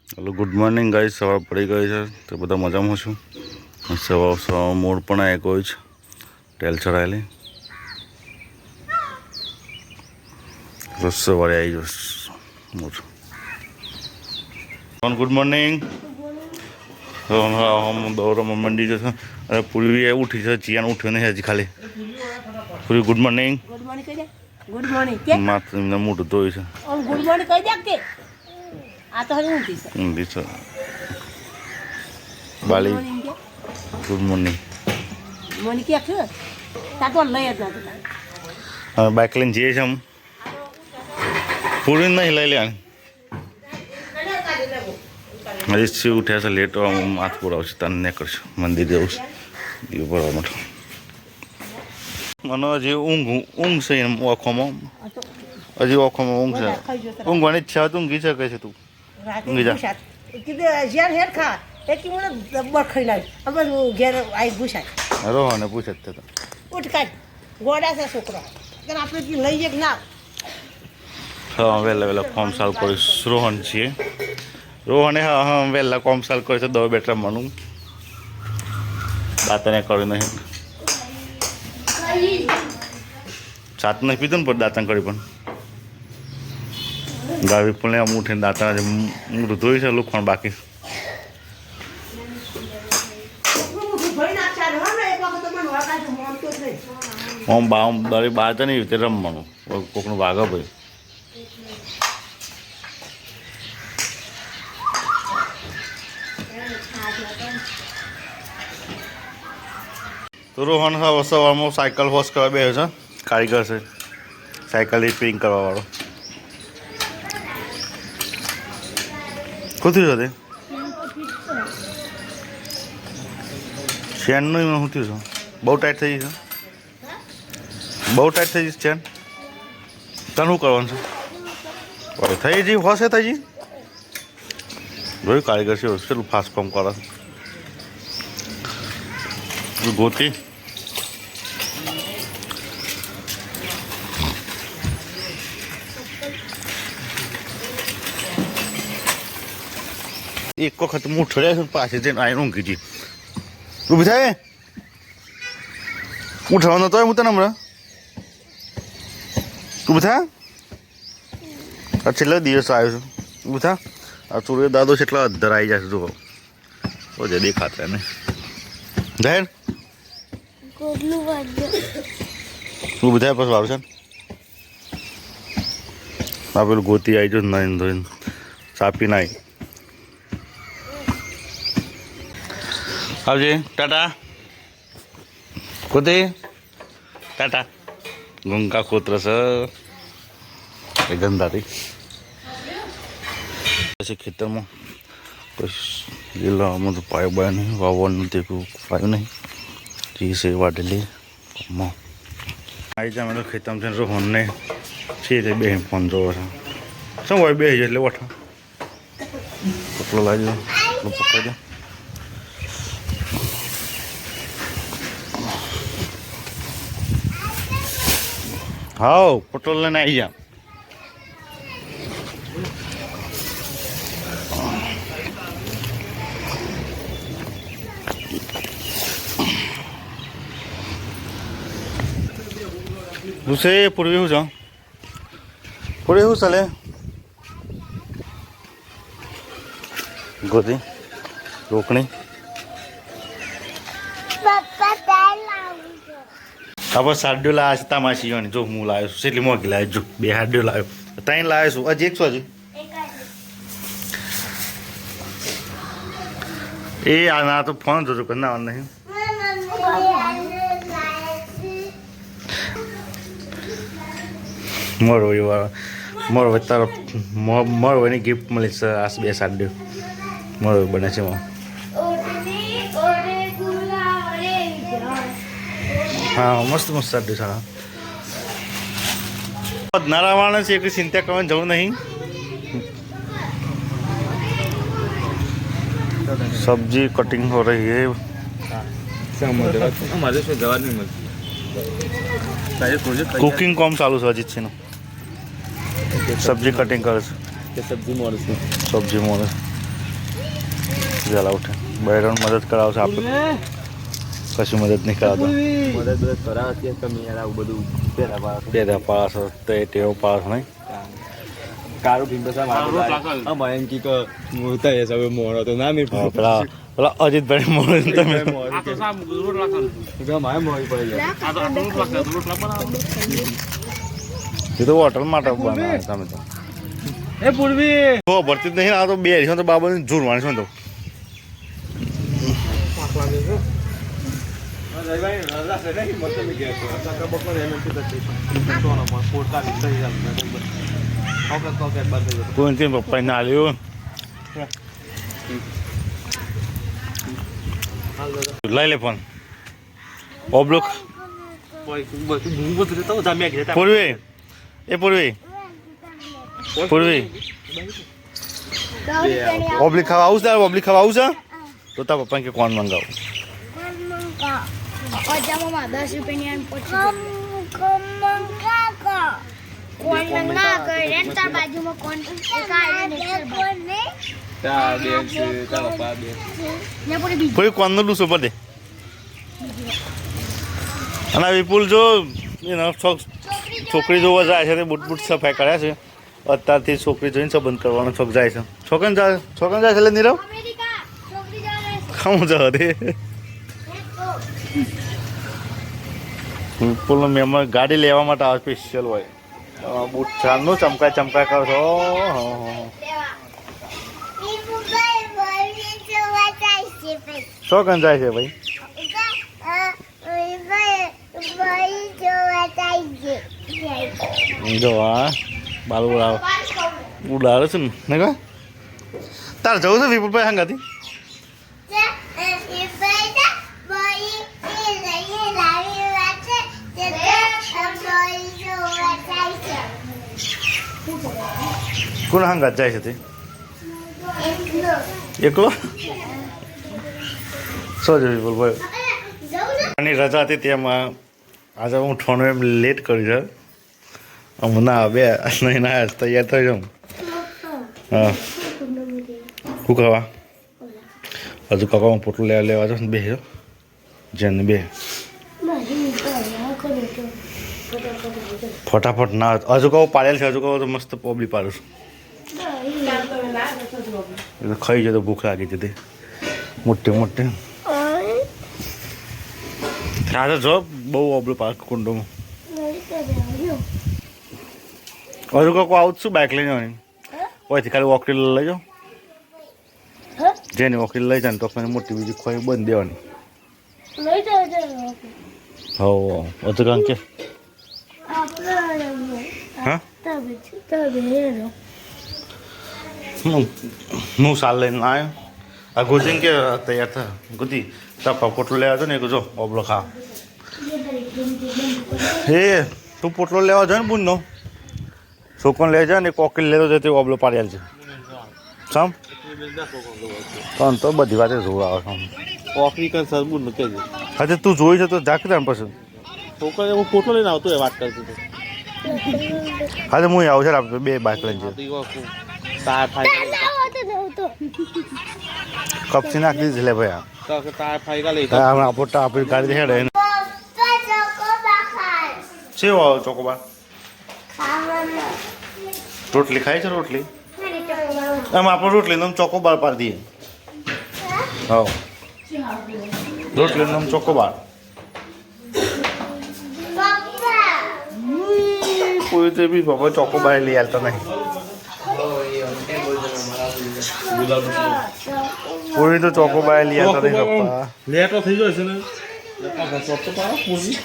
Hello good morning guys. सवार पड़ी गई है तो बता मजाમાં છું। સવાર મોડ પણ આવી ગયો છે ટેલ ચડાયેલી તો સવારે આવી જશે મોડ। Good morning. हम दौड़માં મંડી જશે। અરે પૂરી ઉઠી છે, ચિયાન ઉઠ્યો નહીં હજી ખાલી। પૂરી ગુડ મોર્નિંગ। ગુડ મોર્નિંગ કહી દે। ગુડ મોર્નિંગ કે માથું મોઢું ધોઈ છે। ગુડ મોર્નિંગ કહી દે કે આ તો હરી ઊંધી છે। ઊંધી છે બાલી। ગુડ મોર્નિંગ મને કે છે તા તો લઈ જ નતું। હવે બાઇક લઈને જઈએ છીએ हम। પૂરી નહીં લઈ લે હજી શિવ ઉઠ્યા છે લેટ। માથ પુરાવશે તને ને કરશે મંદિર જવું છે દીવ ભરવા માટે। મને હજી ઊંઘ છે એમ ઓખોમાં, હજી ઓખોમાં ઊંઘ છે। ઊંઘવાની ઈચ્છા હતી, ઊંઘી શકે છે તું ઊંઘી જા। કીધું ઝેર હેર ખા એક મને દબ્બર ખાઈ લાવી અમે ઘેર આવી ભૂસાય રોહને પૂછે જ તો ઉઠ કાઢ ગોડા છે છોકરો તને આપણે લઈ જાય ના। હા વહેલા વહેલા ફોર્મ ચાલુ કરીશ। રોહન છીએ રોહને હા વહેલા કોમ ચાલુ કરે છે 10 બેટ રમવાનું। દાંતને કરી નહીં સાત નહીં પીધું ને પણ દાંતણ કરી પણ ગાવી પણ આમ ઉઠીને દાંતણ મોઢું ધોઈ છે લુખણ બાકી। આમ દરી બહાર તો નહીં રીતે રમવાનું કોકનું વાગે ભાઈ। તો રોહન સવારમાં સાયકલ વોશ કરવા બેસે છે, કારીગર છે સાયકલ રિપેરિંગ કરવાવાળો। કોથું છે તે ચેનનું શું થયું છે? બહુ ટાઈટ થઈ ગઈ છે, બહુ ટાઈટ થઈ ગઈ ચેન। તને શું કરવાનું છે? થઈ ગઈ હોશે થઈ ગઈ જોયું કારીગર છે કેટલું ફાસ્ટ કામ કરે ગોતી। એક વખત હું ઠર્યા છું પાછી જઈને આવીને ઊંઘી ગઈ। ઊભી થાય ઉઠવાનો તો હું તને હમણાં ઊભી થા। આ છેલ્લા દિવસ આવ્યો છું ઊભી થા। આ સૂર્ય દાદો છે એટલા અધર આવી જશે જો જે દેખાતા ને જાહેર ઊભી થાય પછી આવશે આ પેલું ગોતી આવી જશે નાઈને ધોઈને સાપી નાઈ આવજે। ટાટા ગોતી ટાટા। ગંગા કોત્ર છે ગંધાથી પછી ખેતરમાં કોઈ લીલામાં તો પાયો બાયો નહીં, વાવવાનું નથી કોઈ પાયું નહીં જે છે વાટેલી આવી જાય। અમે તો ખેતરમાં છે રોહનને છે તે બે ફોન જોવો છે શું હોય બે એટલે વઠા પકડો લાવજો પકડજો। હા પટોલ લઈને આવી જા। दूसरे पूर्वी हो जाओ पूरे हो चले गोदी रोकनी अब साड्यो लाया છે તમાશીઓની જો હું લાવ્યો છું કેટલી મોંઘી લાવ્યો જો બે હાડ્યો લાવ્યો ત્રણ લાવ્યો છું હજી 100 હજી એ આ ના તો ફોન જોજો કરના નહીં મોરો એવા મોરો તારો મોરોની ગિફ્ટ મળી છે આ બે સાડ્યો મોરો બને છે हाँ मस्त मस्त साड्यो सारा नारावाण से एक चिंता करने जरूर नहीं। सब्जी कटिंग हो रही है हमारे से दवा नहीं मिलती। कुकिंग काम चालू है अजीत सिंह सब्जी कटिंग करे सब्जी मोड़ सब्जी मोड़े જલા ઉઠે બહેરાનું મદદ કરાવશે આપણે કશું મદદ નહીં કરાવતો મદદ કરાવતી તમે યાર આવું બધું પેદા પાડશો તો એ ટેવ પાડશો નહીં કારું પીંપો સાહેબ મયંકી તો મોટા એ સૌ મોડો તો ના નહીં પેલા પેલા અજીતભાઈ મળે તમે મારે મોડી પડી જાય એ તો હોટલ માટે બનાવે તમે તો એ પૂર્વી હો ભરતી જ નહીં આ તો બે તો બાબાને જોરવાની છે તો કોઈ પપ્પા ના આવ્યું લઈ લે ફોન ઓબ્લોક પૂર્વી એ પૂર્વી પૂર્વી ઓબ્લિક ખાવા આવું છે ઓબ્લિક ખાવા આવું છે તો તાર પપ્પા કે કોણ મંગાવું અજામાં 10 રૂપિયાની તાર બાજુમાં કોણ પૂરી કોણનો લૂસો પર દે અને વિપુલ જો છોકરી જોવા જાય છે તે બુટ બુટ સફાઈ કર્યા છે અત્યારથી છોકરી જોઈને સંબંધ કરવાનો છોક જાય છે છોકરાને જાય છે એટલે નીરવ ખાવું જવા દે વિપુલનો મહેમાન ગાડી લેવા માટે આવે સ્પેશિયલ હોય બુટ ચાલનું ચમકાય કરો છો છોકરાને જાય છે ભાઈ જો હા બાલ ઉડાવે છે ને કા તારે જવું છે વિપુલભાઈ હંગાથી કોણ હંગાત જાય છે તે એકલો શું છે વિપુલભાઈ આની રજા હતી તેમાં આજે હું ઠોનો એમ લેટ કરી છે હું ના બે નહીં ના તૈયાર થઈ જાઉં હા શું ખાવા હજુ કાકા હું પોટલું લેવા જાઉં બે જેને બે ફટાફટ ના હજુ કહું પાડેલ છે હજુ કહું તો મસ્ત પોબલી પાડું છું એટલે ખાઈ જાય તો ભૂખ લાગી હતી મોટી રાજા જો બહુ ઓબલું પાક કુંડોમાં હજુ કાકો આવું છું બાઇક લઈ જવાની હોયથી ખાલી વોકરી લઈ જાઓ જેની વોકરી લઈ જાય ને તો મોટી બીજી ખોઈ બંધ દેવાની હો હજુ કાંક કે હા હું સાલ લઈને આવ્યો આ ગોજીને કે તૈયાર થા ગોતી તાપા પોટલો લેવા જો ને જો ઓબલો ખા હે તું પોટલો લેવા જાય ને બુનનો છોકરો લઈ જાય ને કોકરી લેતો જાય તે ઓબલો પાડેલ છે સમ તને તો બધી વાતે જોર આવે છે કોકરી કર સરબુર ન કેજે હા તું જોઈ છે તો જાકે તાર પછી છોકરા હું ફોટો લઈને આવતો એ વાત કરતો હતો હા તો હું આવું છે આપણે બે બાઇક લઈને જઈએ તાર ફાઈ કપસી નાખી દીધી લે ભાઈ તાર ફાઈ કા લઈ હમણાં પોતા આપણી ગાડી હેડે છે ચોકોબાર રોટલી ખાઈ છે રોટલી એમ આપણે રોટલી નમ ચોકોબાર પાડી દઈએ હા રોટલી નમ ચોકોબાર કોઈ તો બી બાબા ચોકોબાર લઈ આવતા નહીં પૂરી તો ચોકોબાર લઈ આવતા નહીં પપ્પા લેટો થઈ જાય છે ને ચોકો પાડો પૂરી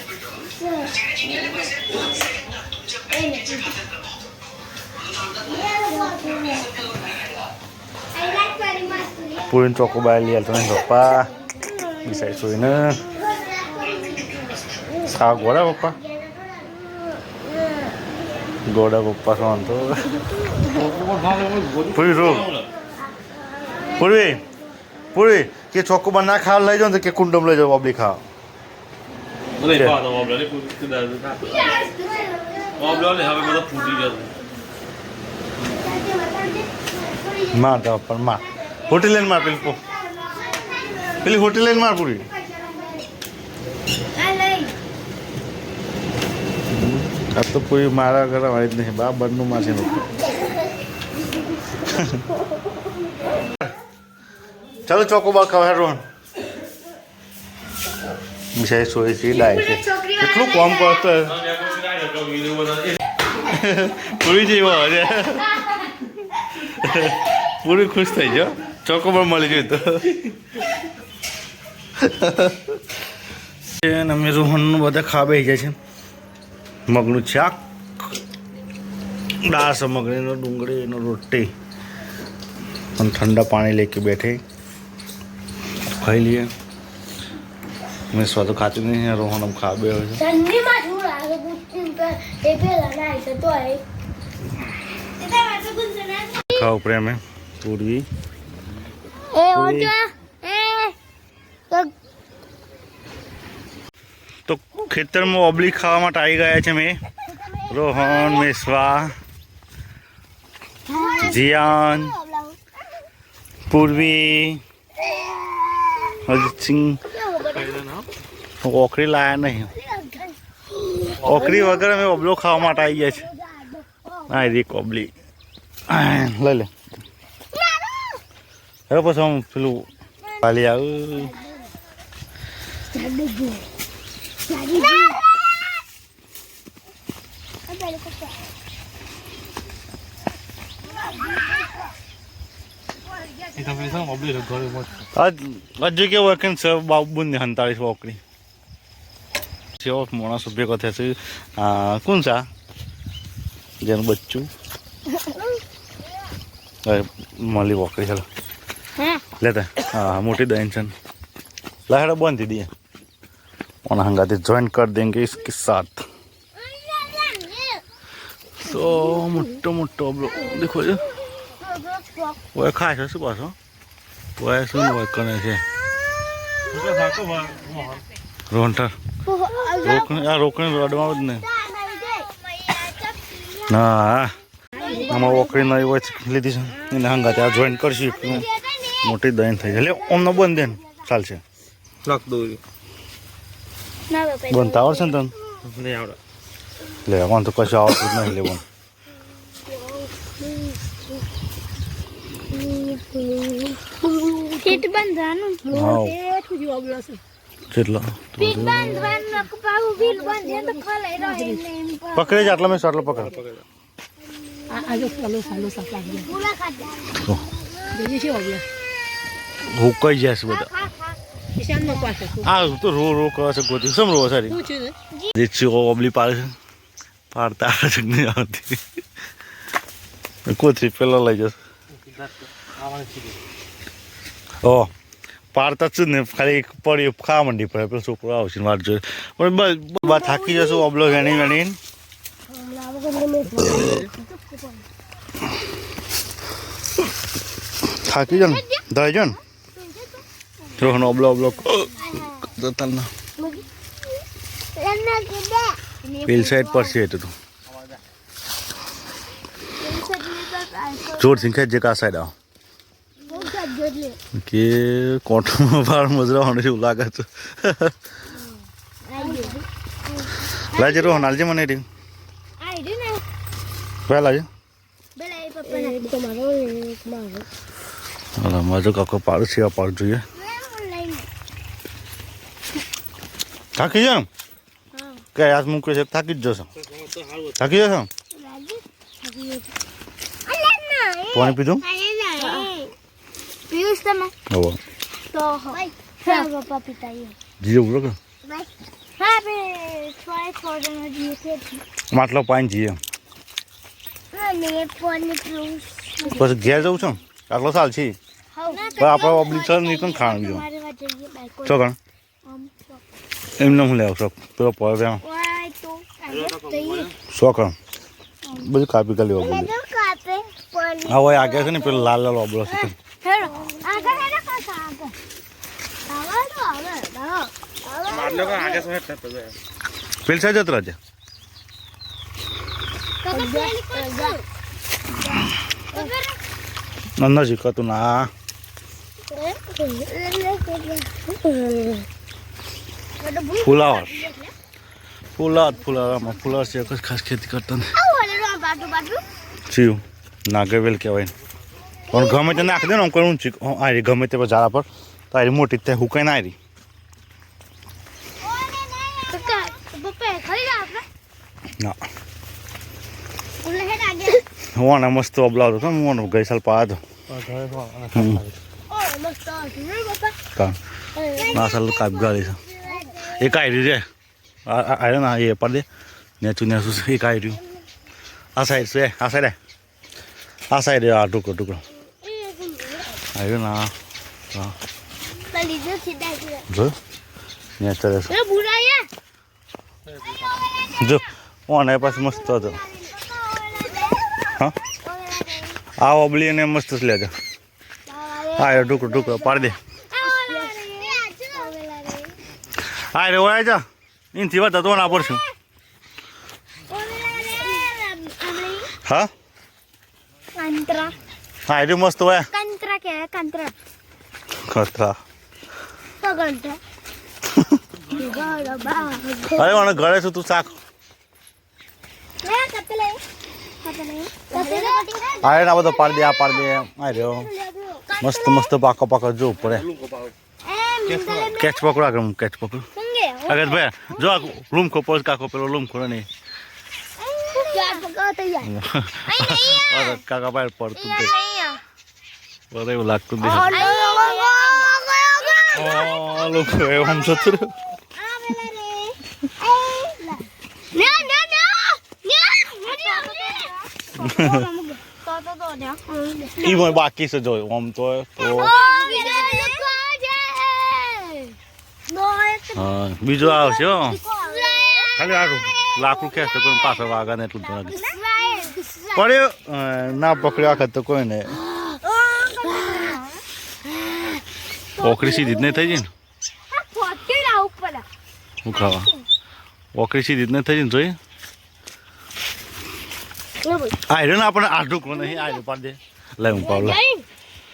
પૂરીને ચોકોબાર લઈ આવતા નહીં પપ્પા બિસાઈ સોઈને ખા ગોળા પપ્પા ગોળા પપ્પા શું તો પૂરી રો પૂરી કે ચોકોબાર ના ખાવા લઈ જાઓ તો કે કુંડમ લઈ જાઓ બાબલી ખાવા માં તો પણ માં હોટેલ લઈને માં પેલું પેલી હોટેલ લઈને માર પૂરી આ લઈ આ તો પૂરી મારા ઘરે વાળી જ નહીં બા બંધનું માસી નું ચાલો ચોકોબાર ખવાય રોહન મિસાઈ સોય છે ડાય છે કેટલું કામ કરતો પૂરી જેવો છે પૂરી ખુશ થઈ ગયો ચોકોબાર મળી ગયું તો અમે રોહનનું બધા ખાવા બેસી જાય છે મગનું શાક દાળ છે મગનીનો ડુંગળીનો રોટી અને ઠંડા પાણી લેકે બેઠે ખાઈ લઈએ મેં સ્વાદ તો ખાતી નહીં રોહન આમ ખા બે હોય છે ઠંડીમાં શું લાગે ગુસ્તી એ પેલા ના છે તો એ ખાવા ઉપરે અમે પૂરવી ઓજો તો ખેતરમાં ઓબલી ખાવા માટે આવી ગયા છે મેં રોહન મેશ્વા જીયાન પૂર્વી અજીત સિંહ ઓખરી લાયા નહીં ઓખરી વગર અમે ઓબલો ખાવા માટે આવી ગયા છે હા રીક ઓબલી લઈ લે હવે પછી હું પેલું ખાલી આવું હજુ કેવું કે બાબુને હંતાળીસ ઓકરી જેવો માણસ ભેગો થયા છે કોણ છે જેનું બચ્ચું મળી ઓકરી ચાલો લેતા હા મોટી દહીં છે લહેડા બંધ દઈએ और हंगाते ज्वाइन कर देंगे इसके साथ तो मोटो मोटो अब देखो जो वो खाए છે શું પાછો वो શું હોય કરે છે રોન્ટર રોકણી રડવા જ નહીં ના આમાં ઓકરી નહીં હોય લીધી છે એને હંગાતે આ જોઈન કરશું મોટી દહીં થઈ જાય એટલે ઓમનો બંધ દે ચાલશે લખ દોરી બનતા આવડશે ને તને નહીં આવડે લે વાંધો તો કશું આવડતું જ નહીં લેવાનું પીઠ બાંધવાનું હા એટલું જેવું ઓબલો છે કેટલો પીઠ બાંધવાનું કપાવું બિલ બાંધે તો ખલાઈ રહે પકડે જ આટલા મેં આટલો પકડ આ જો સાલો સાફ લાગી ગયા પૂરા ખાતા બીજી છે ઓબલો હુકાઈ જશે બધા કિસાનનો પાસે આ તો રો કરે છે ગોતી સમ રો સારી શું છે ને જે છે ઓબલી પાડે છે પાડતા આવે છે નહીં આવતી કોથરી પેલા લઈ જશે ઓ પાડતા જ ને ખાલી પડી ખાવા માંડી પડે પેલો છોકરો આવશે ને વાત જોઈએ પણ બસ થાકી જશે ઓબલો વેણી વેણીને થાકી જાવ ને ધરાઈ જાવ ને રોહન ઓબલો ઓબલો જતા પેલ સાઈડ પર છે એટલે તું જોર સિંખે જે કા સાઈડ આવ કે કોઠમાં બાર મજરા હોને એવું લાગે છે લાજે રોહન આલજે મને રી પહેલા લાજે હાલા મજો કાકો પાડું છે પાડું જોઈએ થાકી જાવ કે હાથ મૂકે છે થાકી જ જશો થાકી જશો પાણી પીધું પિયુષ તમે હવે તો હા પપ્પા પિતા જીજે ઉભરો કે હા બે થોડા જીએ છે માટલો પાણી જીએ હા મે પાણી પીઉં પછી ઘેર જવું છું આટલો સાલ છે પણ આપણે ઓબ્લિક સર નહીં ખાવાનું જો છો કણ એમને હું લેવું શોખ પેલો પડે સો કણ બધું કાપી કરી લેવા બધું હા હોય આગળ છે ને પેલો લાલ લાલ ઓબલો છે પેલ સાઈડ જતો રહેજે અંદર શીખતું ના ફુલાવર ફુલાવરમાં ફુલાવર છે એક જ ખાસ ખેતી કરતા ને થયું નાગરવેલ કહેવાય ને પણ ગમે તે નાખી દે ને આમ કરું આરી ગમે તે ઝાડા પર તો આરી મોટી ત્યાં હુકાઈ ના આરી ના હું મસ્ત અબલાવતો હતો હું ગઈ સાલ પાડો ના સાલ કાપ ગાડી છે એક આયરી રે આરે ના એ પર દે નેચું એક આયર્યું આ સાઈડ છે આ સાઈડ આ ટુકડો આયરું ના હા જો નેચર જો ઓને પાછું મસ્ત હતો હા આ ઓબલી ને મસ્ત જ લેજો હા ટુકડો પાડી દે હા રે ઓય જા ઇનથી વધતા તો ના પડશું હા હા એ મસ્ત હોય કંતરા અરે મને ઘરે છું તું શાક અરે ના બધો પાડી દે આ પાડી દે આ રહ્યો મસ્ત પાકો જોવું પડે કેચ પકડો આગળ કેચ પકડો આગળ ભાઈ જો રૂમ ખોપો કાકો પેલો રૂમ ખોલો નહીં કાકા ભાઈ પડતું બરે એવું લાગતું દે લોકો એમ સતું ઈ બાકી છે જોયું આમ તો હા બીજું આવશે ખાલી આરું લાકડું ખેંચતો કોઈ પાછળ વાગા ને એટલું લાગે પડ્યો ના પકડ્યો આખત તો કોઈ નહીં ઓકરી સીધી જ નહીં થઈ જાય ને શું ખાવા ઓકરી સીધી જ નહીં થઈ જાય ને જોઈએ આયરો ને આપણે આઢું નહીં આયરો પાડી દે લઈ હું પાવલા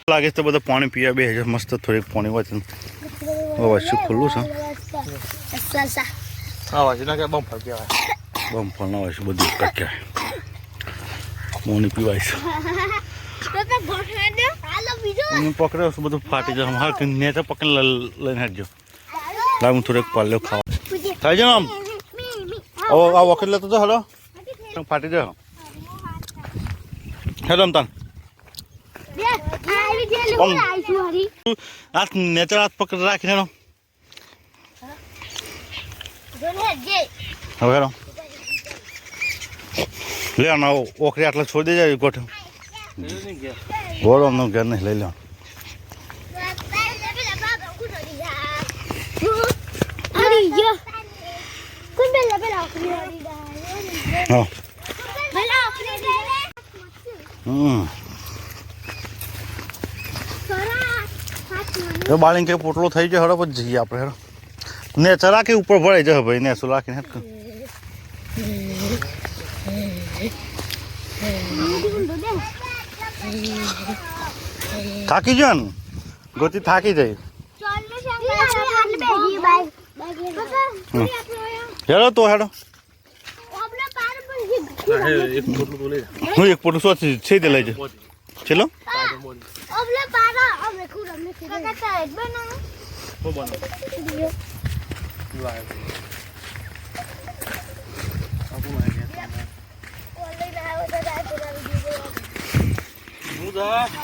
લાગે તો બધું પાણી પીવા બે હજાર મસ્ત થોડીક પાણી હોય વચ્ચે ખુલ્લું છે બમ્ફર ના હોય છે બધું કહેવાય પાણી પીવાય છે પકડ્યો છું બધું ફાટી જાય હા નેચર પકડીને લઈને હાટજો લાવ હું થોડીક પાલ્યો ખાવા થાય છે ને આમ આ વખત લેતો તો હલો ફાટી જાય હેલો તન હાથ નેચર હાથ પકડ રાખીને હવે હેલો લે આના ઓખરી આટલા છોડી દેજો ગોઠ ઘોડો અમને ઘેર નહીં લઈ લે હા બાળી કઈ પોટલો થઈ જાય હડો પછી જઈએ આપણે હેડો નેચર રાખી ઉપર ભરાઈ જાય ભાઈ નેચર રાખીને હેડ થાકી જાય ને ગોતી થાકી જાય હેડો તો હેડો હું એક પોટલું શું છે તે લઈ જાય ચલો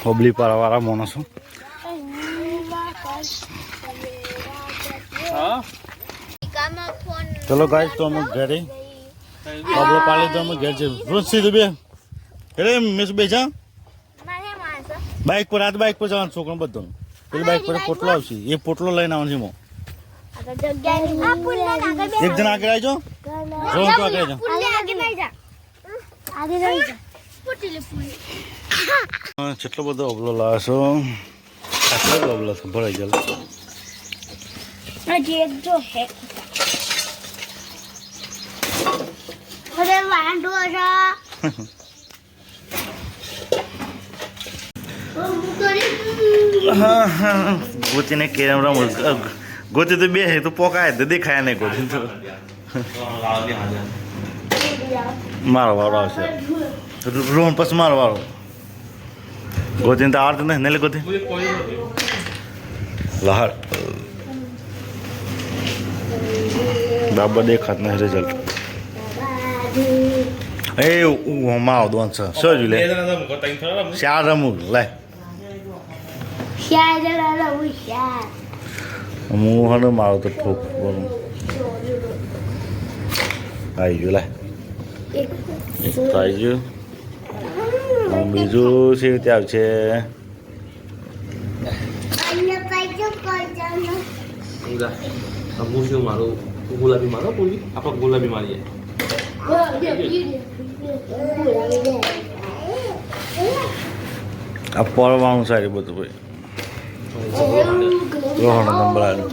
હોબલી પારાવાળા માણસો ચલો ગાય તો અમે ઘરે બાબલો પાડી તો અમે ઘેર છે રોજ સીધું બે અરે મિસ બે જા બાઇક પર આ બાઇક પર જવાનું છોકરો બધું પેલી બાઇક પર પોટલો આવશે એ પોટલો લઈને આવવાનું છે એક જણ આગળ આવજો રોજ તો આગળ કેટલો બધો અબલો લાવશો આટલો અબલો છે ભરાઈ ગયેલો હા ગોતીને કેરમ રમું ગોતી તો બે તો પોકાય તો દેખાય નહીં ગોતી તો મારો વારો આવશે રોહન પછી મારો વારો ગોતીને તો આવડતું નહીં ને ગોતી લહાર બરાબર દેખાત નહીં રિઝલ્ટ એ મારો દોન છે શું લે ચાર રમું લે હું હને મારો તો ઠોક બોલું આવી ગયું લે એક તો આવી ગયું બીજું છે ત્યાં છે મારો ગુલાબી મારો પૂરી આપણે ગુલાબી મારીએ આ પડવાનું સારી બધું ભાઈ રોહણ નંબર આવ્યો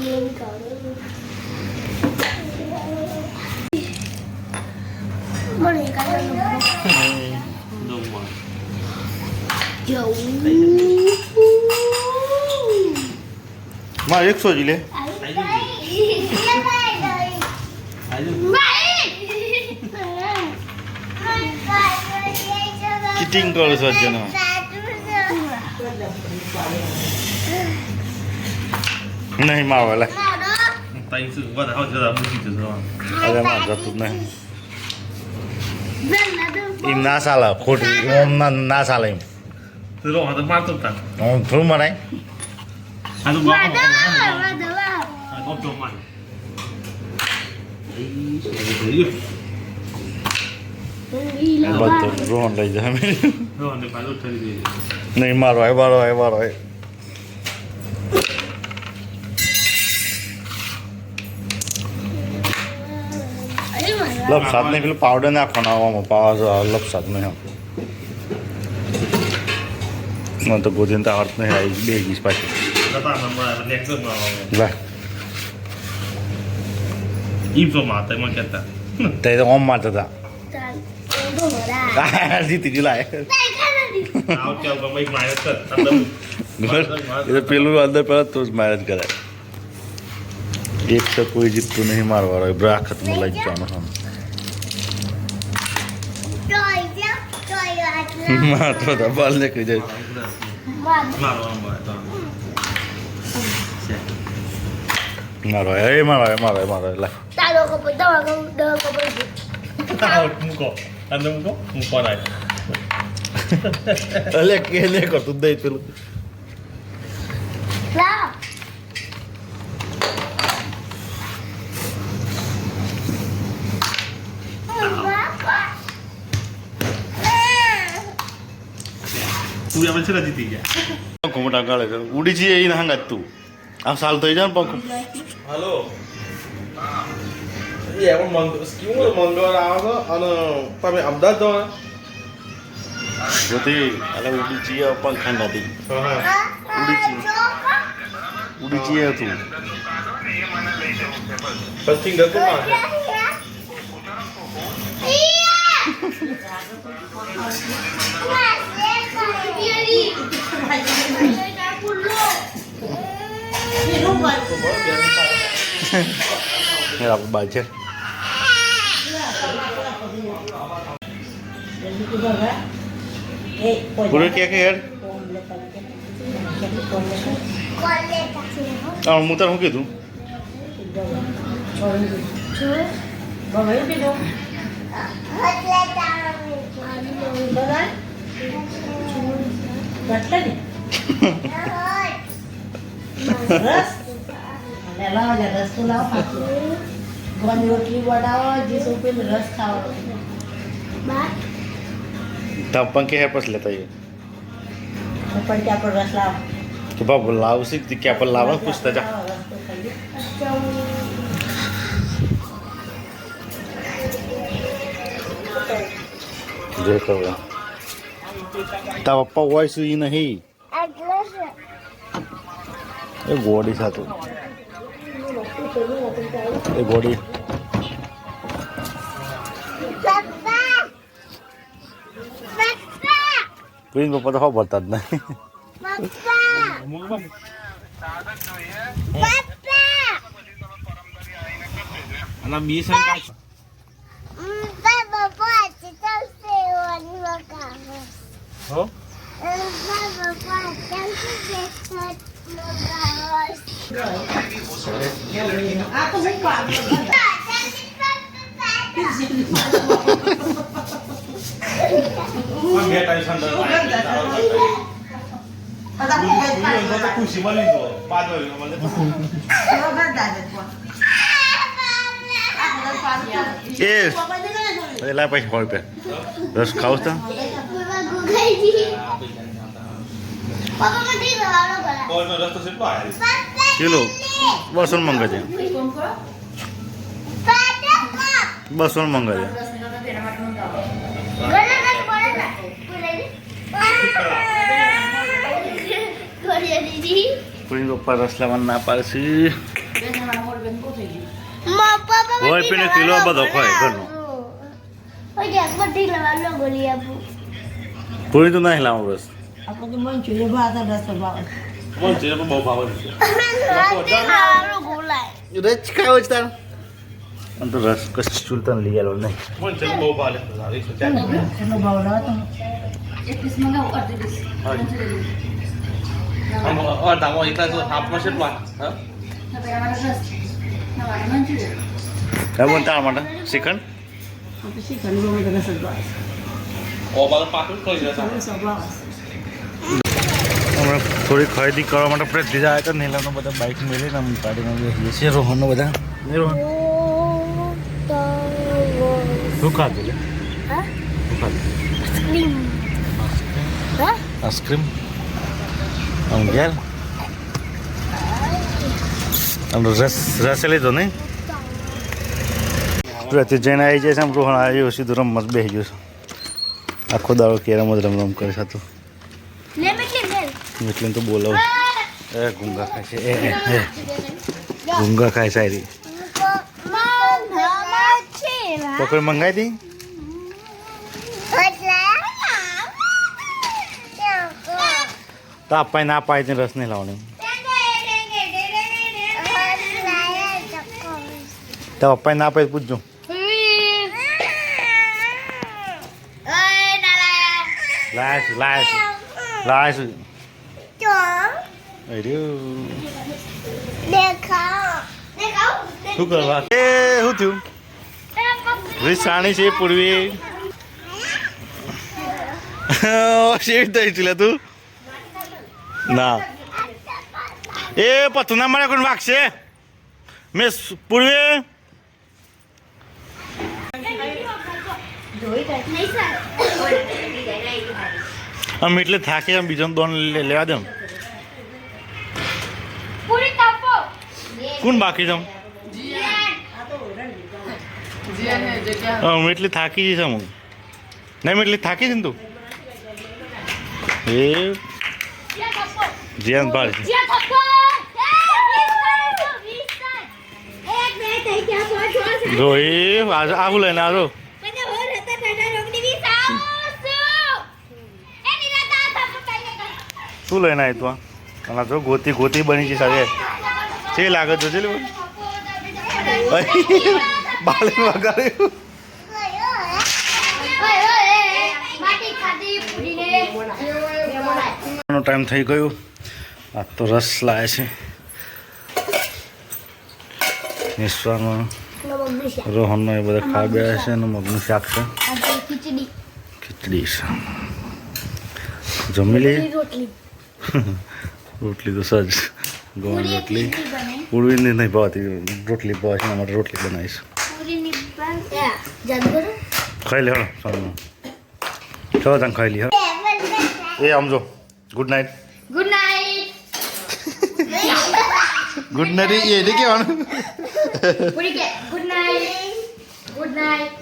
મારે 100 જ લે ચીટિંગ કરો છો જેનો નહીં મારો લે અરે મારે જતું જ નહીં એમ ના ચાલે ખોટી ઓમ ના ચાલે એમ હું થોડું મરાય બધું રોહન લઈ જાય નહીં મારો હોય મારો હોય મારો હોય લપસાત નહીં પેલું પાવડર નાખવાનો આવામાં પાવા લપસાત નહીં આમ મને તો ગોધીને તો આવડત નહીં આવી બે ગીસ પાછી તે તો ઓમ મારતા હતા જીતી ગયું લાય એ તો પેલું અંદર પહેલાં તો જ મારે જ કરાય એક તો કોઈ જીતતું નહીં મારવાનો બ્રાખતમાં લઈ જવાનું આમ મારતો હતા બાલ નીકળી જાય મારો એ મારો મારો મારો લે અલે કે લે કરતું દઈ પેલું મોટા ગાળે ઉડી જઈએ એને હંગાત તું આમ સાલ થઈ જાય ને પંખ હલો એ એમ મંગળવાર આવે છે અને તમે અમદાવાદ જવાના જોતી અલે ઉડી જઈએ પંખા નથી ઉડી જઈએ તું પછી ગતું ના બાદ છે પૂરે ક્યાં કે યાર હું તાર શું કીધું રસ તો લાવો ગોળ રોટલી બનાવો જે સોપે રસ ખાવો તબ પંખે હે પસ લેતા ये પણ ત્યાં પર રસ લાવો तो बाबू लाव से क्या पर लावा पूछता जा देखो तब पप्पा वॉइस ही नहीं ये गोड़ी था तो ये गोड़ी प्रिंस पप्पा तो बहुत बता नहीं અને બી સંકા પપ્પા ચાલશે હો પપ્પા ચાલશે આ તો હું પાડું બે ટાઈમ સંદર ખુશી મળી તો પાંચ વાગે મળે એ એલા પૈસા હોય પે રસ ખાવ તો કોઈનો રસ્તો કેટલો આવે કિલો 200 મંગાજે 200 મંગાજે પૂરી પપ્પા રસ લેવાનું ના પાડે છે હોય પીને કિલો બધો ખાય ઘરનો પૂરી તો નહીં લાવું રસ આપણે તો મન જોઈએ ભાત રસ ભાવે મને છે બહુ ભાવે છે રસ ખાવ છે તાર તો રસ કશ સુલતાન લઈ આલો નહીં મને છે બહુ ભાલે સારી છે એનો ભાવ લાવો તો અડધામાં એકલા હાફમાં છે પ્લાન હા કેવું તાર માટે શ્રીખંડ પછી ઘણી બહુ રસ ભાવે ઓ બાર પાકું થઈ જશે રસ ભાવે હમણાં થોડી ખરીદી કરવા માટે આપણે બીજા આવ્યા હતા નીલાનો બધા બાઇક મેળવીને અમે ગાડીમાં બેસીએ છીએ રોહનનો બધા નહીં રોહન શું ખાધું લે શું ખાધું આઈસ્ક્રીમ આમ ઘેર આમ રસ લીધો નહીં પ્રતિ જઈને આવી જાય છે આમ રોહન આવ્યો સીધું રમત બેસી ગયો છે આખો દાડો કેરમ જ રમ કરે છે તું એટલે તો બોલાવ એ ગુંગા ખાય છે એ ગુંગા ખાય સારી પકડ મંગાવી દી તો અપાય ના પાય તે રસ નહીં લાવવાનું તો અપાય ના પાય પૂછજો લાશ શું કરવા એ શું થયું રીસાણી છે પૂર્વી શેઠ થઈ છે તું ના એ પતું ના મારે કોઈ વાગશે મેં પૂર્વી આમ એટલે થાકે આમ બીજો દોન લેવા દે કોણ બાકી છે એટલે થાકી જઈશ અમુક નહીં એટલે થાકી છે ને તું એ જીયાન ભાળ છે જો એ આવું લઈને આવો શું લઈને આવી તું અને જો ગોતી ગોતી બની છે સારી છે લાગે જો છે બાલે વગાડ્યું ટાઈમ થઈ ગયો આ તો રસ લાવે છે નિશ્વાનો રોહનનો એ બધા ખાવા બેસે છે અને મગનું શાક છે ખીચડી છે જમી લઈએ રોટલી તો સજ ગોળ રોટલી પૂર્વીની નહીં ભાવતી રોટલી ભાવે છે માટે રોટલી બનાવીશ ખાઈ લે હળો સારું ચલો તમે ખાઈ લી એ આમ જો good night good night good night એ નહીં કહેવાનું ગુડ નાઇટ ગુડ નાઇટ